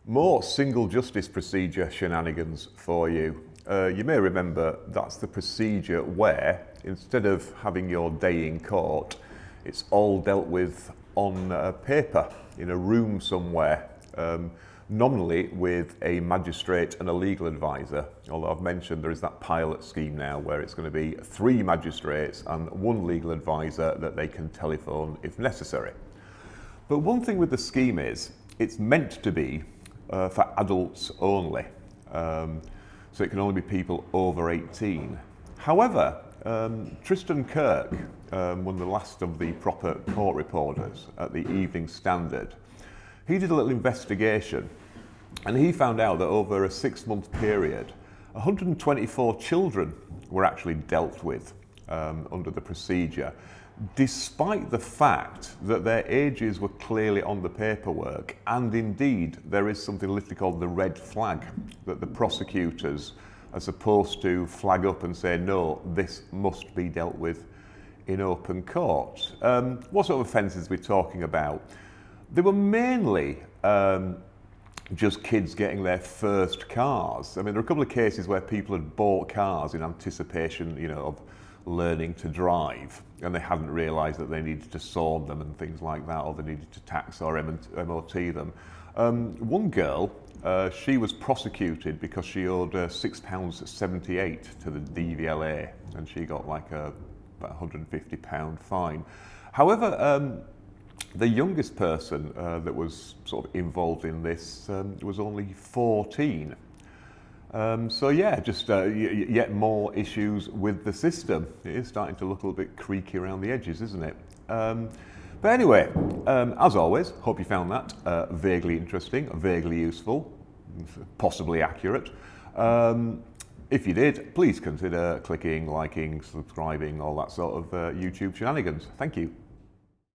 More single justice procedure shenanigans for you. You may remember that's the procedure where, instead of having your day in court, it's all dealt with on paper in a room somewhere, nominally with a magistrate and a legal advisor. Although I've mentioned there is that pilot scheme now where it's going to be 3 magistrates and 1 legal advisor that they can telephone if necessary. But one thing with the scheme is it's meant to be for adults only, so it can only be people over 18. However, Tristan Kirk, one of the last of the proper court reporters at the Evening Standard, he did a little investigation and he found out that over a 6-month period, 124 children were actually dealt with under the procedure, despite the fact that their ages were clearly on the paperwork, and indeed there is something literally called the red flag that the prosecutors are supposed to flag up and say, no, this must be dealt with in open court. What sort of offences are we talking about? They were mainly just kids getting their first cars. I mean, there are a couple of cases where people had bought cars in anticipation, of learning to drive, and they hadn't realised that they needed to sold them and things like that, or they needed to tax or MOT them. One girl, she was prosecuted because she owed £6.78 to the DVLA, and she got like about £150 fine. However, the youngest person that was sort of involved in this was only 14. So yeah, just yet more issues with the system. It is starting to look a little bit creaky around the edges, isn't it? But anyway, as always, hope you found that vaguely interesting, vaguely useful, possibly accurate. If you did, please consider clicking, liking, subscribing, all that sort of YouTube shenanigans. Thank you.